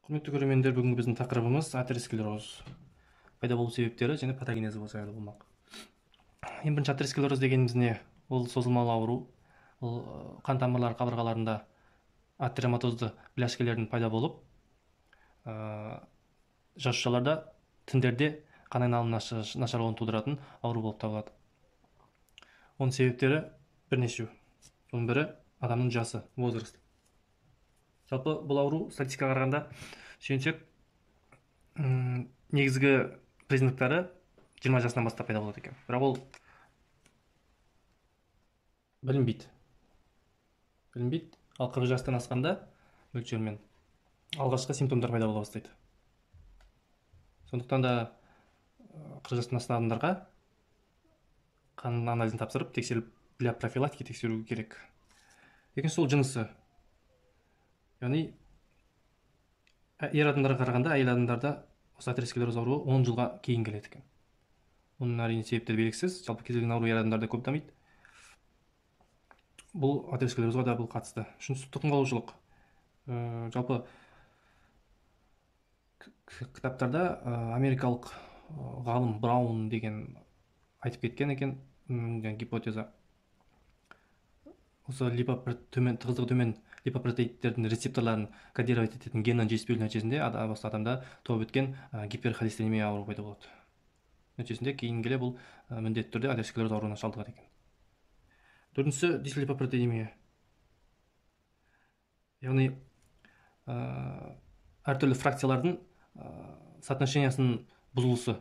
Құрметті көрермендер, бүгінгі біздің тақырыбымыз атеросклероз пайда болу себептері және патогенезі жайлы болмақ. Ең бірінші атеросклероз дегеніміз не? Ол созылмалы ауру. Ол қан тамырлары қабырғаларында атероматозды бляшкелердің пайда болып, жасушаларда, тіндерде қан айналымы нашарлауын тудыратын ауру болып табылады. Оның себептері бірнешеу. Оның бірі адамның жасы, возраст. Жалпы бұл ауру статистикаға қарағанда сүйенсек, негізгі признактары 20 жасынан бастап пайда болады екен. Бірақ ол білінбейді. Ал 40 жастан асқанда мөлшермен алғашқы симптомдар пайда бола бастайды. Сондықтан да 40 жастан асқан адамдарға қан анализін тапсырып, тексеріліп, для профилактики тексеру керек. Екінші сол жынысы. Яғни ер адамдарға қарағанда әйел адамдарда осы атеросклероз ауруы 10 жылға кейін келеді екен. Оның әрине себептері белгісіз. Жалпы кез келген ауру ер адамдарда көп дамиды. Бұл атеросклерозға да бұл қатысты. Үшіншісі тұқымқуалаушылық. Жалпы кітаптарда америкалық ғалым Браун деген айтып кеткен екен, гипотеза. Осы тығыздығы төмен липопротеидтердің рецепторларын кодировать ететін геннің жетіспеуі нәтижесінде адамда туып өткен гиперхолестеремия ауруы пайда болады. Нәтижесінде кейін келе бұл міндетті түрде атеросклероз ауруына шалдығады екен. Төртіншісі дислипопротеидемия. Яғни әртүрлі фракциялардың соотношениясының бұзылысы.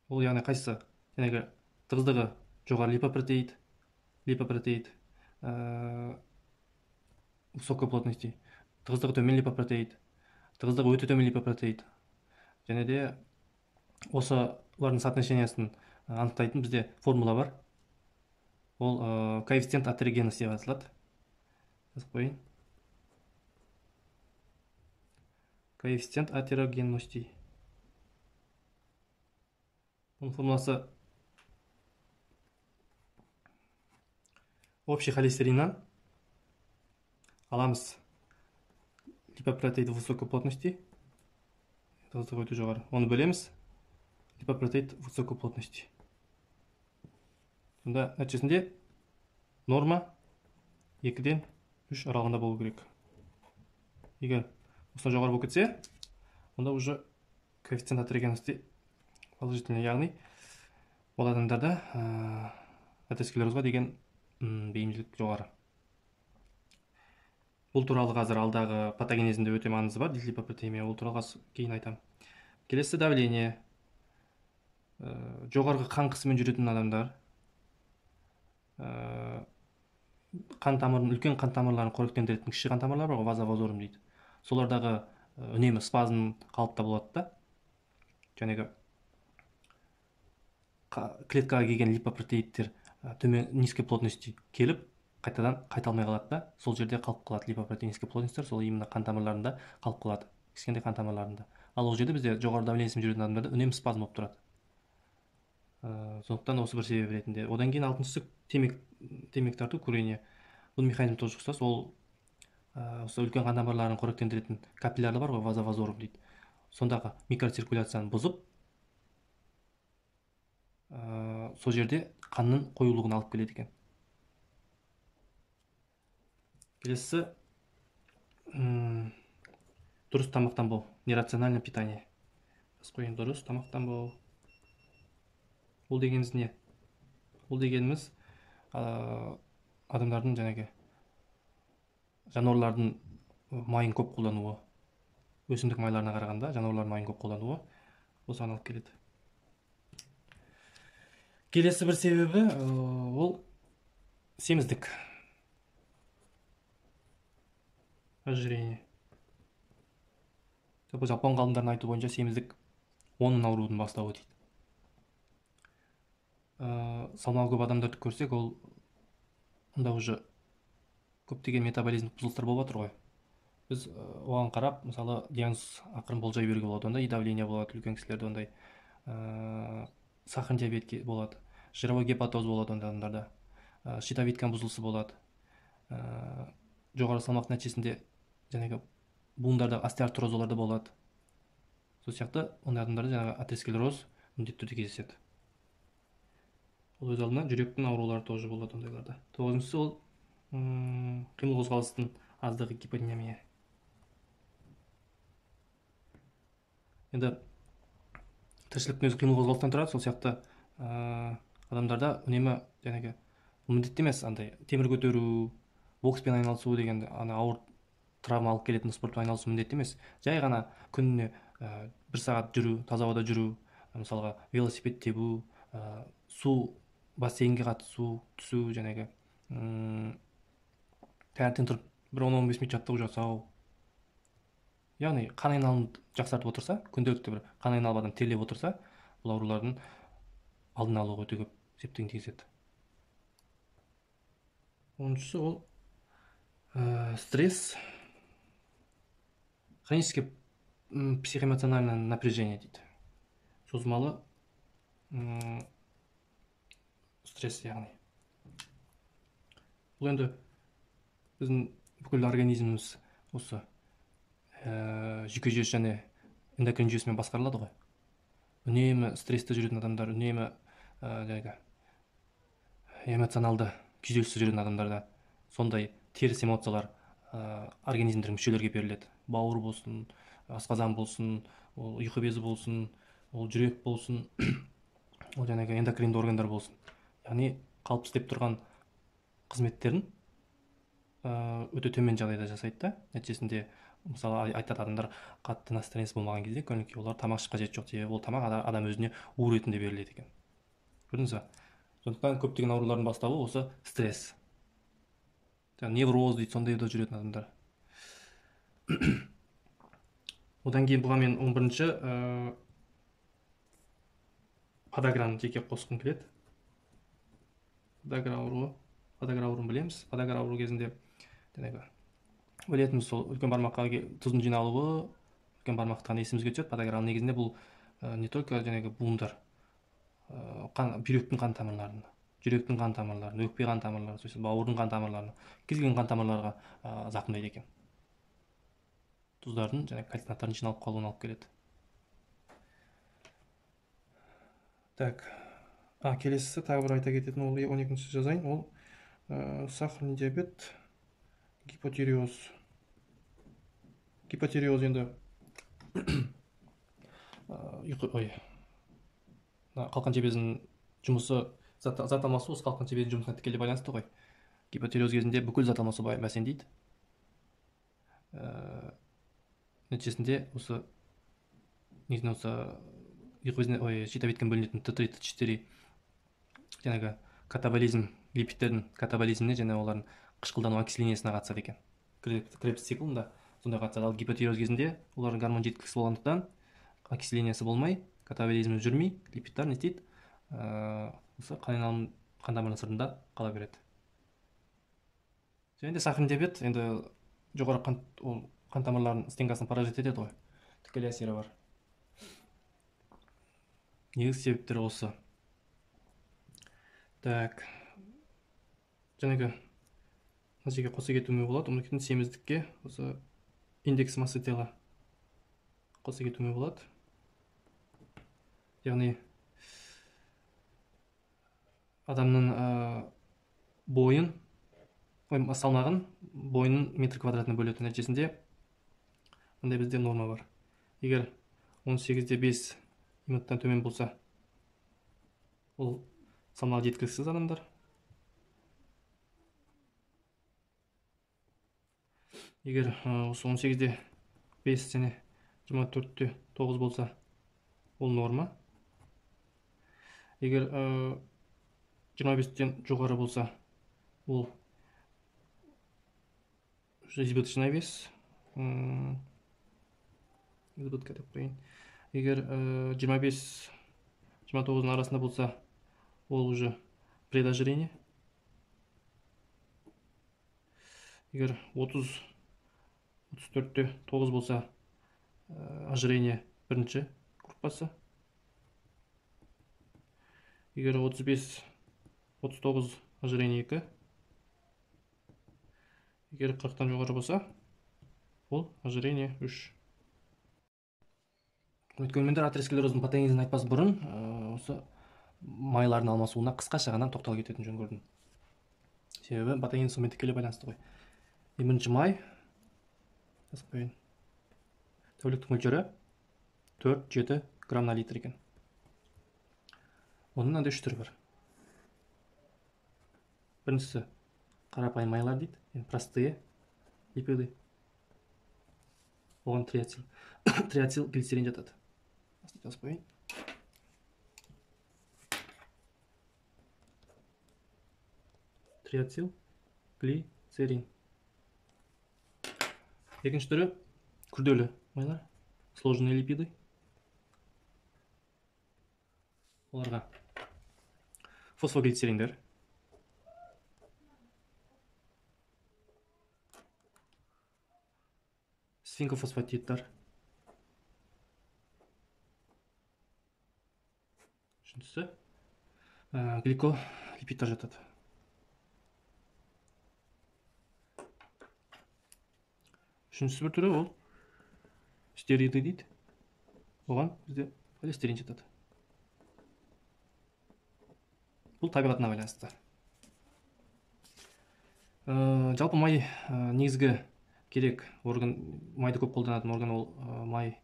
Ол яғни қайсысы? Яғни тығыздығы жоғары липопротеид, высокой плотности, тығыздығы төмен липопротеид, тығыздығы өте төмен липопротеид. Және де осылардың соотношениясын анықтайтын бізде формула бар. Ол коэффициент атерогенности деп аталады. Жазып қойын. Коэффициент атерогенности. Оның формуласы общий холестериннан аламыз липопротеид высокой плотности, тығыздығы өте жоғары. Оны бөлеміз липопротеид высокой плотности. Сонда нәтижесінде норма 2-ден 3 аралығында болу керек. Егер осыдан жоғары болып кетсе, онда уже коэффициент атерогенности положительный, яғни ол адамдарда атеросклерозға деген бейімділік жоғары. Бұл туралы қазір алдағы патогенезінде өте маңызы бар, дислипопротеидемия. Ол туралы кейін айтам. Келесі давление. Жоғарғы қан қысымымен жүретін адамдар, үлкен қан тамырларын қоректендіретін кіші қан тамырлар бар, вазовазорум дейді. Солардағы үнемі спазм қалыпта болады да. Жәнегі клеткаға келген липопротеидтер низкой плотности келіп, қайталмай қалады да, сол жерде қалып қалады липопротеид низкой плотностьтер, сол именно қан тамырларында қалып қалады, кішкентай қан тамырларында. Ал ол жерде бізде жоғары давлениесімен жүретін адамдарда үнемі спазм болып тұрады. Сондықтан осы бір себеп ретінде. Одан кейін алтыншысы темекі тарту, курение. Бұл механизм тоже ұқсас. Ол осы үлкен қан тамырларын қоректендіретін капиллярлар бар ғой, вазовазорум дейді. Сондағы микроциркуляцияны бұзып, сол жерде қанның қоюлығын алып келеді екен. Келесі дұрыс тамақтанбау, нерациональное питание. Дұрыс тамақтанбау. Ол дегеніміз не? Ол дегеніміз адамдардың жануарлардың майын көп қолдануы, өсімдік майларына қарағанда жануарлардың майын көп қолдануы осыған алып келеді. Келесі бір себебі ол семіздік. Ожирение. Жапон ғалымдарының айтуы бойынша семіздік 10 аурудың бастауы дейді. Салмағы көп адамдарды көрсек, ол онда уже көптеген метаболизм бұзылыстар болып жатыр ғой. Біз оған қарап, мысалы, диагноз ақырын болжай беруге болады. Онда и давление болады, үлкен кісілерде ондай сахар диабет болады, жировой гепатоз болады онда адамдарда, щитовидканың бұзылысы болады. Жоғары салмақ нәтижесінде буындардағы остеоартрозолар да болады. Сол сияқты ондай адамдарда жаңағы атеросклероз міндетті түрде кездеседі. Ол өз алдына жүректің аурулары тоже болады ондайларда. 9-шысы ол қимыл қозғалыстың аздығы, гиподинамия. Енді тіршіліктің өзі қимыл қозғалыстан тұрады, сол сияқты адамдарда үнемі жаңағы міндетті емес андай темір көтеру, бокспен айналысу деген ауыр травма алып келетін спортпен айналысу міндетті емес. Жай ғана күніне 1 сағат жүру, таза ауада жүру, мысалға велосипед тебу, су бассейнге қатысу, түсу, жаңағы таңертең тұрып бір 10-15 минут жаттығу жасау. Яғни қан айналымды жақсартып отырса, күнделікті бір қан айналып адам терлеп отырса, бұл аурулардың алдын алуға өте көп септігін тигізеді. 10-шысы ол стресс, хроническое психоэмоциональное напряжение дейді. Созылмалы стресс, яғни. Бұл енді біздің бүкіл организміміз осы жүйке жүйесі және эндокрин жүйесімен басқарылады ғой. Үнемі стрессте жүретін адамдар, үнемі жаңағы эмоционалды күйзелісте жүрген адамдарда сондай теріс эмоциялар организмдердің мүшелерге беріледі. Бауыр болсын, асқазан болсын, ол ұйқы безі болсын, ол жүрек болсын, ол жаңағы эндокринді органдар болсын. Яғни қалып істеп тұрған қызметтерін өте төмен жағдайда жасайды да. Нәтижесінде мысалы айтады адамдар қатты настроениясы болмаған кезде көңіл-күй, олар тамақ ішіп қажеті жоқ деп, ол тамақ адам өзіне у ретінде беріледі екен. Көрдіңіз ба? Сондықтан көптеген аурулардың бастауы осы стресс. Невроз дейді, сондай да жүретін адамдар. Одан кейін бұған мен 11-ші подаграны жеке қосқым келеді. Подагра ауруын білеміз. Подагра ауру кезінде білетініміз сол үлкен бармаққа тұздың жиналуы, үлкен бармақтан есімізге түседі. Подаграның негізінде бұл не только жаңағы буындар, бүйректің қан тамырларын, жүректің қан тамырларын, өкпе қан тамырларын, бауырдың қан тамырларын, кез келген қан тамырларға зақымдайды екен. Тұздардың және кальцинаттардың жиналып қалуына алып келеді. Так, келесісі тағы бір айта кететін, ол 12-ші жазайын, ол сахарный диабет, гипотиреоз. Гипотиреоз енді қалқан жебесінің жұмысы, зат алмасу осы қалқан жебесінің жұмысына тікелей байланысты ғой. Гипотиреоз кезінде бүкіл зат алмасу бәсеңдейді. Нәтижесінде осы щитовидтен бөлінетін Т3, Т4 жаңағы катаболизм, липидтердің катаболизміне және олардың қышқылдану окислениесіне қатысады екен. Кребс циклында сондай қатысады. Ал гипотиреоз кезінде олардың гормон жеткіліксіз болғандықтан окислениясы болмай, катаболизмі жүрмей, липидтер не істейді? Осы қан тамырының сыртында қала береді. Және де сахарный диабет енді жоғары қан тамырларының стенкасын паразит етеді ғой. Тікелей әсері бар. Негізгі себептері осы. Так. Жаңағы мына жерге қоса кетуіме болады. Оны семіздікке осы индекс массы тела қоса кетуіме болады. Яғни адамның бойын, салмағын бойының метр квадратына бөлетін. Нәтижесінде мындай бізде норма бар. Егер 18-де 5 минуттан төмен болса, ол салмағы жеткіліксіз адамдар. Егер осы 18-де 5 және 24-де 9 болса, ол норма. Егер 25-тен жоғары болса, ол избыточный вес. Избытка деп қойын. Егер 25-29 арасында болса, ол уже предожирение. Егер 30-34-те 9 болса, ожирение бірінші группасы. Егер 35-39 ожирение 2. Егер 40-тан жоғары болса, ол ожирение 3. Өткенмендер атеросклероздың патогенезін айтпас бұрын осы майлардың алмасуына қысқаша ғана тоқталып кететін жөн көрдім. Себебі патогенез сонымен тікелей байланысты ғой. 1 май жазып қояйын. Тәуліктік мөлшері 4-7 грамм на литр екен. Оның мынандай 3 түрі бар. Біріншісі қарапайым майлар дейді, простые липиды. Оған триацил глицерин жатады. Жазып қояйын. Триацил глицерин. Екінші түрі күрделі майлар, сложные липиды. Оларға фосфоглицериндер, сфинкофосфатидтар, үшіншісі гликолипидтар жатады. Үшіншісі бір түрі ол стериды дейді. Оған бізде холестерин жатады. Бұл табиғатына байланысты. Жалпы май негізгі керек орган, майды көп қолданатын орган ол май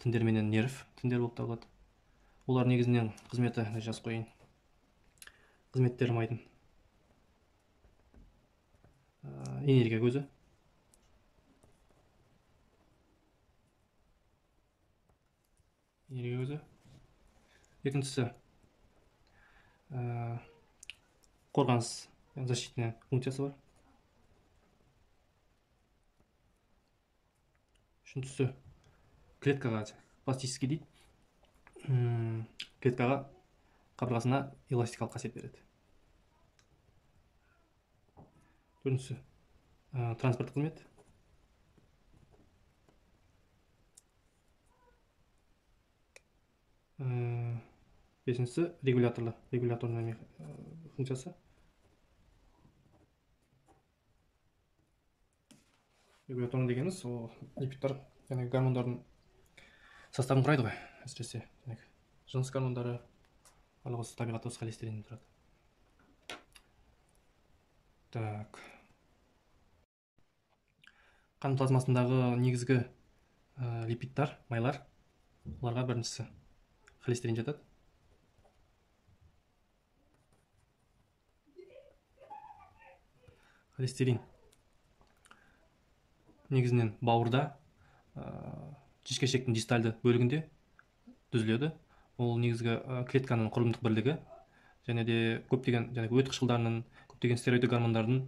тіндер менен нерв тіндер болып табылады. Олар негізінен қызметі жазып қояйын. Қызметтері майдың энергия көзі. Энергия көзі. Екіншісі қорғаныс, защитная функциясы бар. Үшіншісі клеткаға пластический дейді. Клеткаға қабырғасына эластикалық қасиет береді. Төртіншісі транспорт қызмет. Бесіншісі регуляторный функциясы. Регуляторный дегеніміз ол липидтар және гормондардың составын құрайды ғой. Әсіресе жыныс гормондары, барлығы осы табиғатта осы холестериннен тұрады. Так. Қан плазмасындағы негізгі липидтар, майлар, оларға біріншісі холестерин жатады. Холестерин негізінен бауырда, жіңішкешектің дистальды бөлігінде түзіледі. Ол негізгі клетканың құрылымдық бірлігі, және де көптеген өт қышқылдарының, көптеген стероидты гормондардың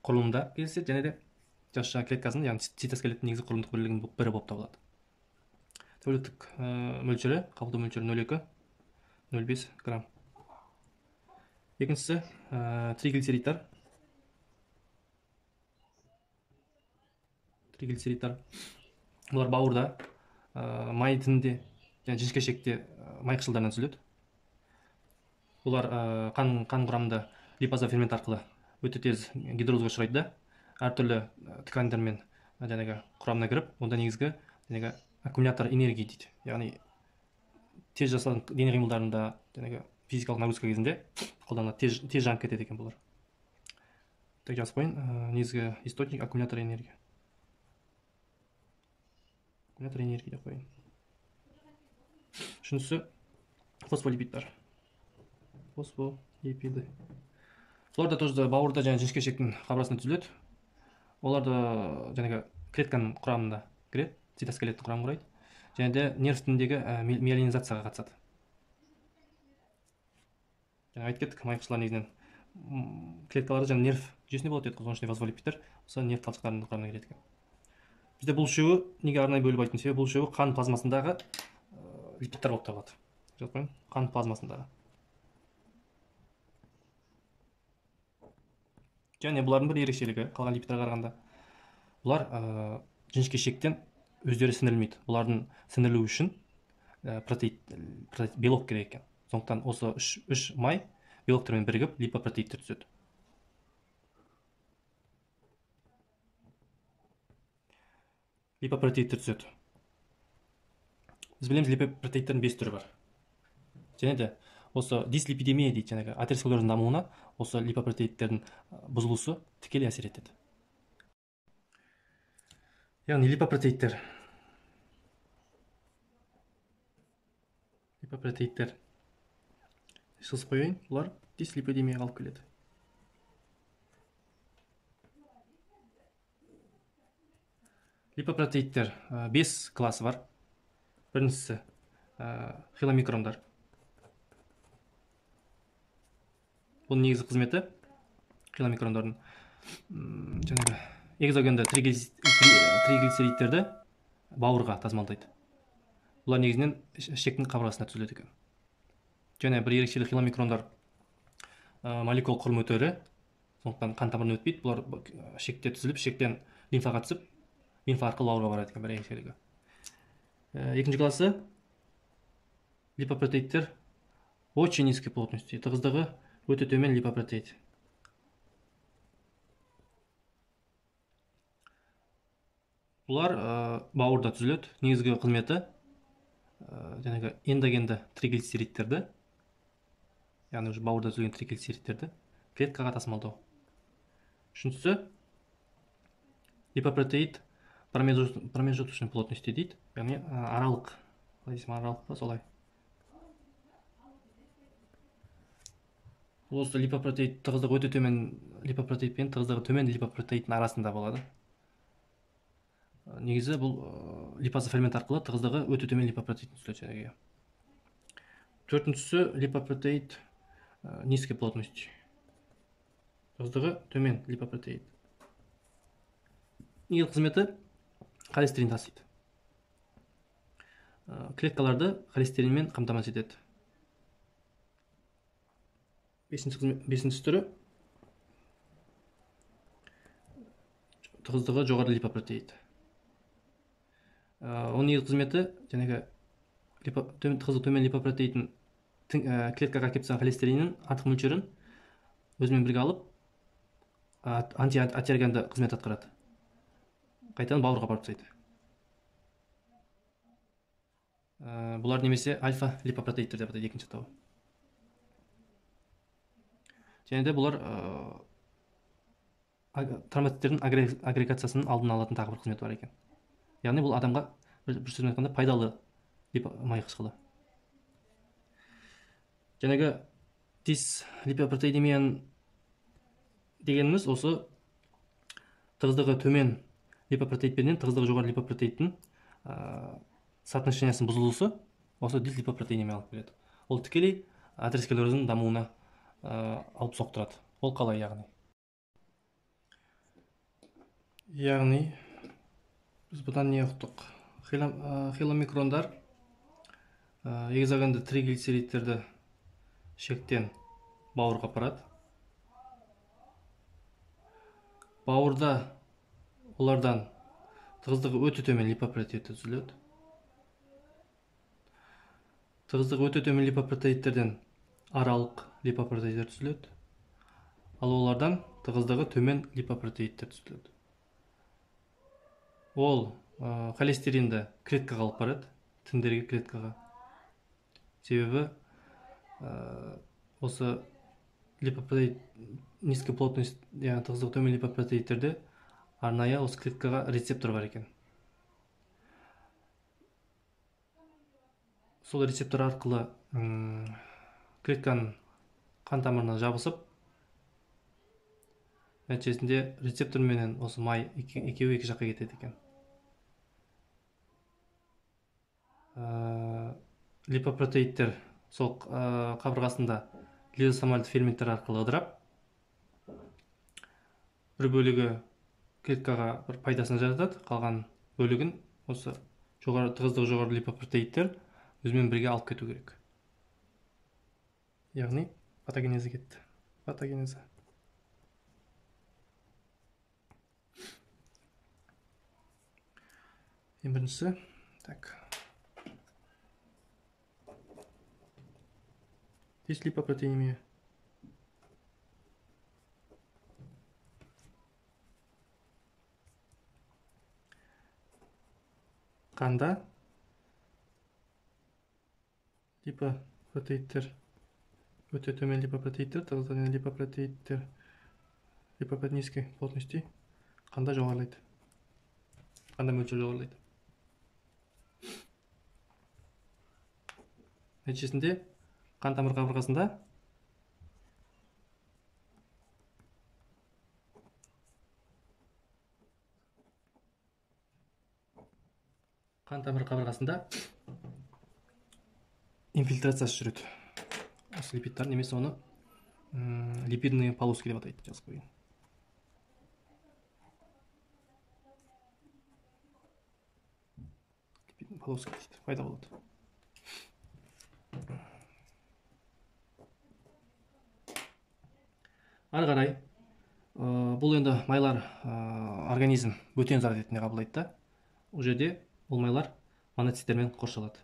құрылымында кездеседі, және де жасуша клеткасының, яғни цитоскелеттің негізгі құрылымдық бірлігінің бірі болып табылады. Тәуліктік мөлшері, қабылдау мөлшері 0,2-0,5 грамм. Екіншісі триглицеридтар. Бұлар бауырда, май тінінде, жіңішкешекте май қышқылдарынан түзіледі. Бұлар қан құрамында липаза фермент арқылы өте тез гидролизға ұшырайды да, әртүрлі тканьдармен құрамына кіріп, онда негізгі аккумулятор энергия дейді. Яғни тез жасалған дене қимылдарында, физикалық нагрузка кезінде қолданылады, тез жанып кетеді екен бұлар. Так жазып қойын, негізгі источник аккумулятор энергия. Аккумулятор энергия деп қойын. Үшіншісі фосфолипидтар. Фосфолипиды. Бұлар да тоже бауырда және жіңішкешектің қабырғасында түзіледі. Олар да клетканың құрамында кіреді, цитоскелеттің құрамын құрайды. Және де нерв тініндегі миелинизацияға қатысады. Айтып кеттік, май қышқылдар негізінен клеткалары және нерв жүйесінде болады еді, соның ішінде фосфолипидтар, осы нерв талшықтарының құрамына кіреді екен. Бізде бұл үшеуі неге арнайы бөліп айтатын себебі, бұл үшеуі қан плазмасындағы липидтар болып табылады. Жазып қойын, қан плазмасындағы. Және бұлардың бір ерекшелігі, қалған липидтарға қарағанда, бұлар жіңішкешектен өздері сіңірілмейді. Бұлардың сіңірілуі үшін белок керек екен. Сондықтан осы үш май белоктермен бірігіп липопротеидтер түзеді. липопротеидтер түзеді. Біз білеміз, липопротеидтердің 5 түрі бар. Және де осы дислипидемия дейді, жаңағы атеросклероздің дамуына осы липопротеидтердің бұзылысы тікелей әсер етеді. Яғни липопротеидтер сызып қояйын, бұлар дислипидемияға алып келеді. Липопротеидтер 5 классы бар. Біріншісі хиломикрондар. Бұл негізгі қызметі хиломикрондардың жаңағы экзогенді триглицеридтерді бауырға тасымалдайды. Бұлар негізінен ішектің қабырғасына түзіледі екен. Және бір ерекшелік хиломикрондар молекул құрылым өтері, сондықтан қан тамырына өтпейді. Бұлар ішекте түзіліп, ішектен лимфаға түсіп, лимфа арқылы бауырға барады екен, бір ерекшелігі. Екінші классы липопротеидтер очень низкой плотности, тығыздығы өте төмен липопротеид. Бұлар бауырда түзіледі. Негізгі қызметі жаңағы эндогенді триглицеридтерді, яғни бауырда түзілген триглицеридтерді клеткаға тасымалдау. Үшіншісі липопротеид промежуточной плотности дейді, яғни аралық, аралық па солай. Осы липопротеид тығыздығы өте төмен липопротеид пен тығыздығы төмен липопротеидтің арасында болады. Негізі бұл липаза фермент арқылы тығыздығы өте төмен липопротеидтің түзіледі. Төртіншісі липопротеид низкой плотности. Тығыздығы төмен липопротеид. Негізгі қызметі холестерин тасиды. Клеткаларды холестеринмен қамтамасыз етеді. Бесінші түрі тығыздығы жоғары липопротеид. Оның негізгі қызметі жаңағы тығыздығы төмен липопротеидтің клеткаға келіп түскен холестериннің артық мөлшерін өзімен бірге алып антиатерогенді қызмет атқарады. Қайтадан бауырға барып тастайды. Бұлар немесе альфа липопротеидтер деп атайды, екінші тобы. Және де бұлар тромбоциттердің агрегациясының алдын алатын тағы бір қызметі бар екен. Яғни бұл адамға бір сөзбен айтқанда пайдалы май қышқылы. Жаңағы дислипопротеидемияның дегеніміз осы тығыздығы төмен липопротеидпенен тығыздығы жоғары липопротеидтің соотношениясының бұзылысы осы дислипопротеидемия алып келеді. Ол тікелей атеросклероздің дамуына алып соқтырады. Ол қалай яғни? Яғни біз бұдан не ұқтық? Хиломикрондар экзогенді триглицеридтерді ішектен бауырға апарады. Бауырда олардан тығыздығы өте төмен липопротеид түзіледі. Тығыздығы өте төмен липопротеидтерден аралық липопротеидтер түзіледі. Ал олардан тығыздығы төмен липопротеидтер түзіледі. Ол холестеринді клеткаға алып барады, тіндерге клеткаға. Себебі осы липопротеид низкий плотность, яғни тығыздығы төмен липопротеидтерде арнайы осы клеткаға рецептор бар екен. Сол рецептор арқылы клетканың қан тамырына жабысып, нәтижесінде рецептор менен осы май екеуі екі жаққа кетеді екен. Липопротеидтер сол қабырғасында лизосомальды ферменттер арқылы ыдырап, бір бөлігі клеткаға бір пайдасын жаратады, қалған бөлігін осы тығыздығы жоғары липопротеидтер өзімен бірге алып кету керек. Яғни патогенезі кетті. Патогенезі. Ең біріншісі, так. Дислипопротеидемия. қанда липопротеидтер өте төмен, липопротеидтер низкой плотности қанда жоғарылайды, қанда мөлшері жоғарылайды. Нәтижесінде қан тамыр қабырғасында инфильтрациясы жүреді. Осы липидтар, немесе оны липидный полоски деп атайды, жазып қойған. Липидный полоски дейді, пайда болады. Ары қарай, бұл енді майлар организм бөтен зат ретінде қабылдайды да. Ол жерде бұл майлар моноциттермен қоршалады.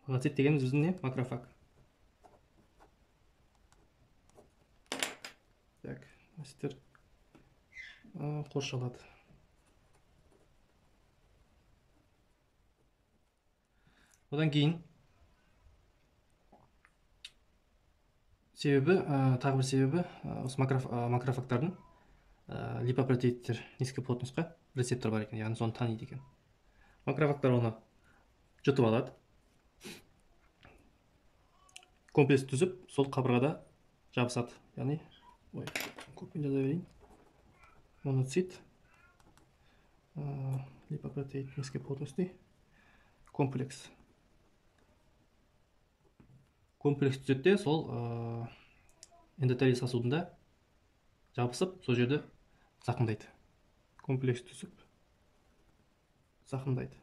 Моноцит дегеніміз біздің не? Макрофаг. Так, моноциттер қоршалады. Одан кейін тағы бір себебі, осы макрофагтардың липопротеидтер низкий плотностьқа рецептор бар екен, яғни соны таниды екен. Макрофагтар оны жұтып алады, комплекс түзіп, сол қабырғада жабысады. Яғни, көппен жаза берейін. Моноцит, липопротеид низкой плотности, комплекс. Комплекс түзетте сол эндотелий сосудында жабысып, сол жерде зақымдайды. Комплекс түсіп, зақымдайды.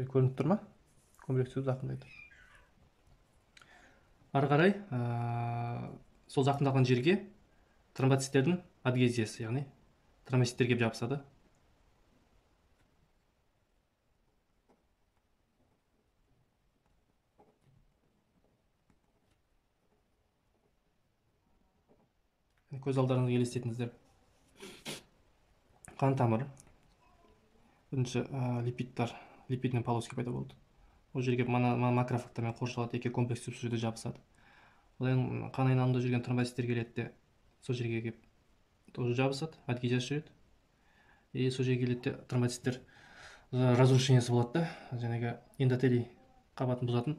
Көрініп тұр ма? Комплекс түсіп, зақымдайды. Ары қарай, сол зақымдалған жерге тромбоциттердің адгезиясы, яғни тромбоциттер келіп жабысады. Көз алдарыңызға елестетіңіздер. Қан тамыр. Бірінші липидный полоски пайда болды. Ол жерге макрофагтармен қоршалады, екі комплекс түсіп, сол жерде жабысады. Одан қан айналымында жүрген тромбоциттер келеді де, сол жерге келіп тоже жабысады, адгезиясы жүреді. И сол жерге келеді де, тромбоциттер разрушениесі болады да, жаңағы эндотелий қабатын бұзатын.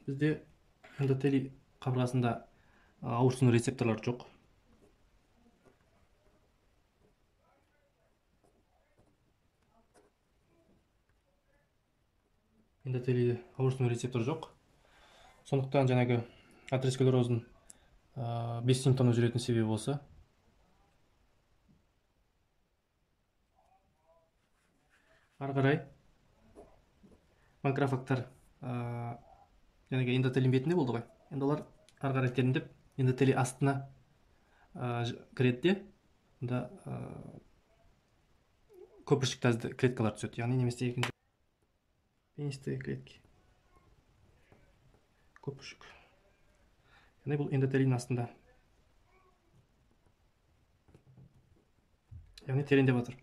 Бізде эндотелий қабырғасында ауырсыну рецепторлар жоқ. Эндотелийде ауырсыну рецептор жоқ. Сондықтан жаңағы атеросклероздің 5 симптомы жүретін себебі болса. Ары қарай макрофагтар жаңағы эндотелий бетінде болды ғой. Енді олар ары қарай тереңдеп эндотелий астына кіреді де, онда көпіршік тәрізді клеткалар түседі. Яғни немесе екінші пенистые клетки. Көпіршік. Яғни бұл эндотелийдің астында. Яғни тереңдеп жатыр.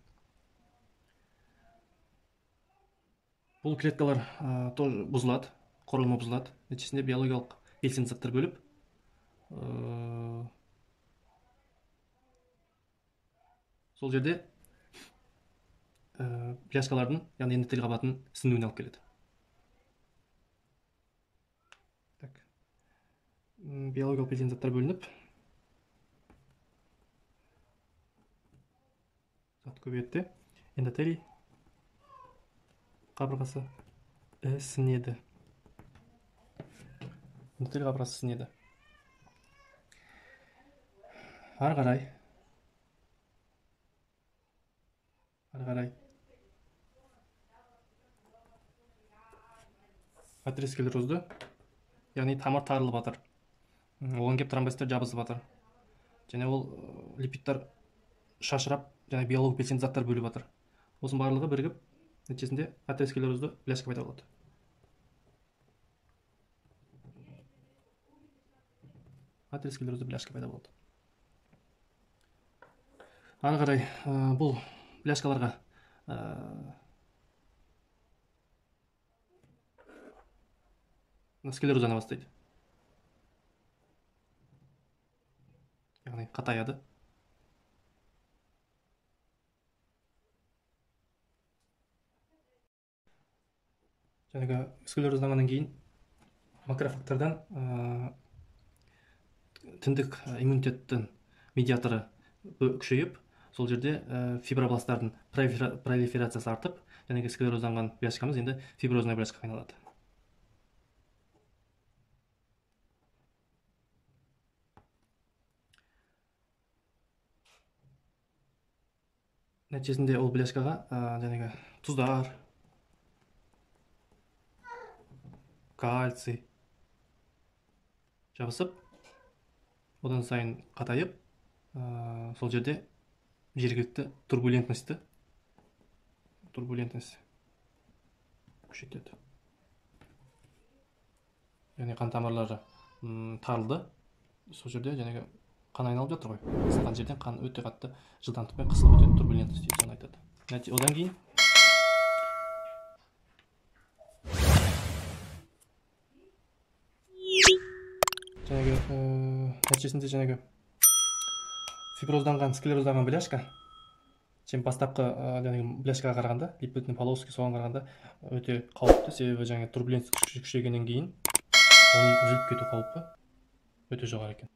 Бұл клеткалар тоже бұзылады, құрылымы бұзылады. Нәтижесінде биологиялық белсенді заттар бөліп, сол жерде бляшкалардың, яғни эндотелий қабатының сіңуіне алып келеді. Так. Биологиялық белсенді заттар бөлініп, зат көбейеді, эндотелий қабырғасы ісінеді. Эндотелий қабырғасы ісінеді. Ары қарай атеросклерозды, яғни тамыр тарылып жатыр. Оған кеп тромбоциттер жабысып жатыр. Және ол липидтар шашырап, және биологиялық белсенді заттар бөліп жатыр. Осының барлығы бірігіп нәтижесінде атеросклерозды бляшка пайда болады. Атеросклерозды бляшка пайда болады. Ары қарай бұл бляшкаларға склероздан бастайды. Яғни қатаяды. Жаңағы склерозданғаннан кейін макрофагтардан тіндік иммунитеттің медиаторы күшейіп, сол жерде фибробласттардың пролиферациясы артып, жаңағы склерозданған бляшкамыз енді фиброзная бляшкаға айналады. Нәтижесінде ол бляшкаға жаңағы тұздар, кальций жабысып, одан сайын қатайып, сол жерде жергілікті турбулентность күшейтеді. Яғни қан тамырлары тарылды, сол жерде жаңағы қан айналып жатыр ғой. Қысылған жерден қан өте қатты жылдамдықпен қысылып өтеді, турбулентность дейді, соны айтады. Одан кейін нәтижесінде жаңағы фиброзданған, склерозданған бляшка бастапқы бляшкаға қарағанда, липидный полоски соған қарағанда өте қауіпті, себебі жаңағы турбулентность күшейгеннен кейін оның үзіліп кету қаупі өте жоғары екен.